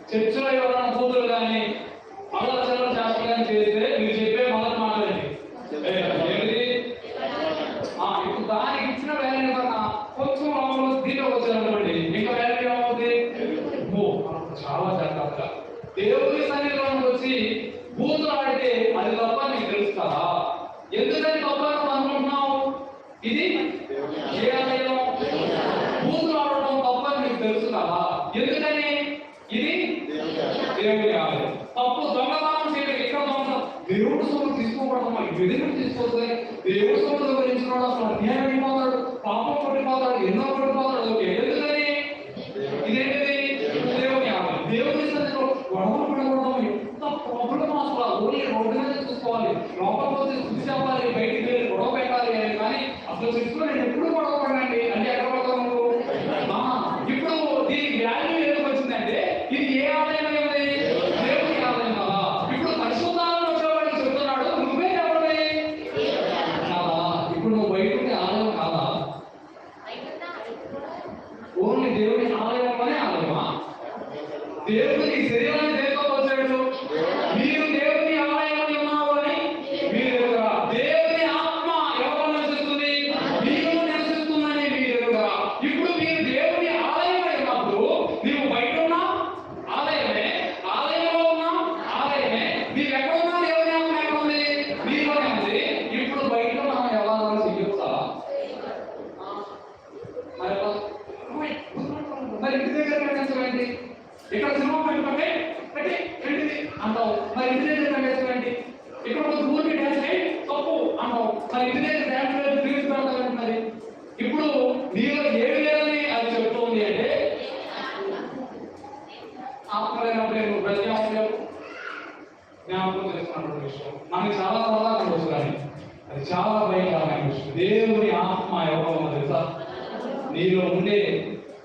చర్చిలో ఎవరైనా కూతురు కానీ అల్లచల్ల చేష్టలు కానీ చేస్తే మీరు చెప్పే మొదటి మాట్లాడండి ఏంటి ఇప్పుడు దానికి ఇచ్చిన వాల్యూ కన్నా కొంచెం లోపల దీంట్లోకి వచ్చారనుకోండి ఇంకా వాల్యూ ఏమవుతుంది చాలా జాగ్రత్తగా దేవుని సన్నిధిలోకి వచ్చి బూతులు ఆడితే అది తప్ప నీకు తెలుసు కదా. ఎందుకని తప్ప అనుకుంటున్నావు? ఇది ఏ ఆలయం? బూతులు ఆడటం తప్ప నీకు తెలుసు కదా. ఎందుకని? ఇది దేవుని ఆలయం. తప్పు దొంగతనం చేయడం ఇక్కడ దొంగ దేవుడు సొమ్ము తీసుకోకూడదమ్మా. ఎదురు తీసుకోవద్దు. దేవుడు సొమ్ము గురించినాడు అసలు అన్యాయం అయిపోతాడు, పాపం కొట్టిపోతాడు, ఎన్నో కొట్టిపోతాడు. ఓకే, ఎందుకని? ఇదేంటిది దేవుని ఆలయం. దేవుని సన్నిధిలో గొడవలు పడకూడదు. ఎంత ప్రాబ్లం అసలు ఓన్లీ రోడ్డు మీద చూసుకోవాలి. లోపల పోతే శుద్ధి చెప్పాలి, బయటికి వెళ్ళి గొడవ పెట్టాలి అని. కానీ అసలు చర్చిలో నేను ఎప్పుడు గొడవ పడండి అంటే ఎక్కడ పడతావు నువ్వు? ఇప్పుడు దీనికి వాల్యూ ఎందుకు వచ్చిందంటే ఇది ఏ ఆలయం అయింది? దేవుని ఆలయం కదా. ఇప్పుడు పరిశుద్ధాలను వచ్చేవాడికి చెప్తున్నాడు నువ్వే ఎవరివి కాదా? ఇప్పుడు నువ్వు బయట ఉండే ఆలయం కాదా? ఓన్లీ దేవుని ఆలయం అనే ఆలయమా? దేవుని శరీరాన్ని దేంతో వచ్చాడు? మీరు దేవుని ఆలయం అని ఉన్నావు అని మీరు ఎరుగరా? దేవుని ఆత్మ ఎవరు నివసిస్తుంది? మీరు నివసిస్తుందని మీరు ఎరుగరా? ఇప్పుడు మీరు దేవుని ఆలయం అని ఉన్నప్పుడు నీవు బయట ఉన్నా ఆలయమే, ఆలయంలో ఉన్నా ఆలయమే. నీవు ఎక్కడ ఉన్నా దేవుని ఆత్మ ఎక్కడ ఉంది? మీలోనే ఉంది. ఇప్పుడు బయట మనం ఎవరైనా చెయ్యొచ్చా? మరి ఇంటి దగ్గర కట్టించండి. ఇక్కడ సినిమా పెట్టుకుంటే ఏంటిది అంటావు. మరి ఇంటి దగ్గర కట్టేసుకోండి. ఇక్కడ ఒక ఊరికి డ్యాన్స్ తప్పు అంటావు. మరి ఇంటి దగ్గర డ్యాన్స్ లేదు ఫీజు పెడతావు. మరి ఇప్పుడు నీలో ఏమి లేదని అది చెప్తుంది అంటే ఆత్మలేనప్పుడు నువ్వు ప్రజాపం జ్ఞాపకం చేస్తున్నటువంటి విషయం మనకి చాలా సరదాగా కనిపిస్తుంది. కానీ అది చాలా భయంకరమైన విషయం. దేవుని ఆత్మ ఎవరో తెలుసా? నీలో ఉండే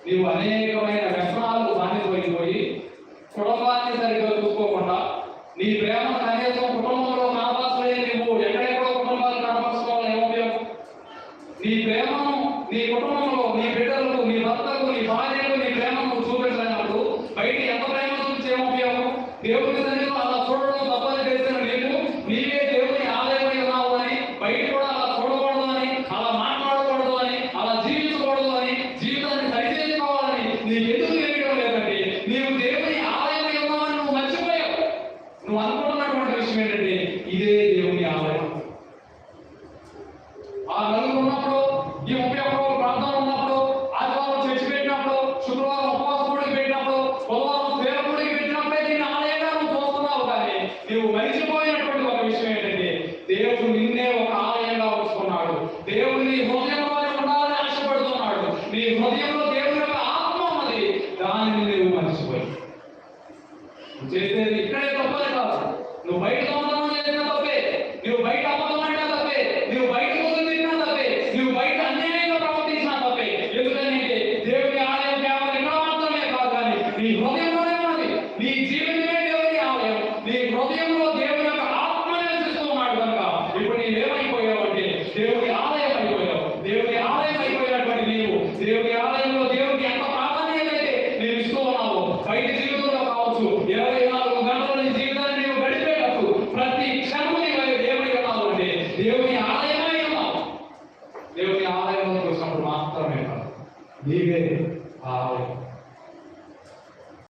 నీవు అనేకమైన వ్యసనాలకు బానిసైపోయి కుటుంబాన్ని సరిగ్గా చూసుకోకుండా నీ ప్రేమను కనీసం కుటుంబంలో కనపరచలే. నువ్వు ఎక్కడెక్కడో కుటుంబాలు కనపరచుకోవాలి. ఏమో నీ ప్రేమను నీ కుటుంబంలో నీ బిడ్డలకు, నీ భర్తకు, నీ భార్యకు నీ ప్రేమను చూపించలేనప్పుడు బయట ఎంత ప్రేమ చూపించి ఏమో ఉపయోగం? దేవుని సన్నిధిలో అలా చూడడం తప్పని చేసిన నీకు నీవే దేవుని ఆలయమై ఉన్నావు అని, బయట కూడా అలా చూడకూడదు అని, అలా మాట్లాడకూడదు అని, అలా జీవించకూడదు అని, జీవితాన్ని సరిచేసుకోవాలని నీకు ఎందుకు తెలియడం లేదండి? నీవు దేవుని ఆలయమై ఉన్నావని నువ్వు మర్చిపోయావు. నువ్వు అనుకుంటున్నటువంటి విషయం ఏంటంటే ఇదే దేవుని ఆలయం. ఆ నలుగురు ఉన్నప్పుడు, ఈ 31 రోజులు ప్రార్థన ఉన్నప్పుడు, ఆదివారం చర్చి పెట్టినప్పుడు, శుక్రవారం ఉపవాస కూడికి పెట్టినప్పుడు, బుధవారం పేర కూడికి పెట్టినప్పుడే దీన్ని ఆలయంగా నువ్వు చూస్తున్నావు. కానీ నువ్వు మరిచిపోయినటువంటి ఒక విషయం ఏంటంటే దేవుడు నిన్నే ఒక ఆలయంగా ఉంచుకున్నాడు. దేవుడు నీ హృదయంలో ఉండాలని ఆశపడుతున్నాడు. నీ హృదయంలో దేవుని యొక్క ఆత్మ ఉన్నది. దానిని నువ్వు మర్చిపోయి చేసేది ఇక్కడే తప్పదే కాదు. నువ్వు బయట దొంగతనం చేసినా తప్పే, నువ్వు బయట అబద్ధం అయినా తప్పే, నువ్వు బయట ముందు తిన్నా తప్పే, నువ్వు బయట అన్యాయంగా ప్రవర్తించినా తప్పే. ఎందుకంటే దేవుని ఆలయం కేవలం ఇక్కడ మాత్రమే కాదు, కానీ నీ హృదయం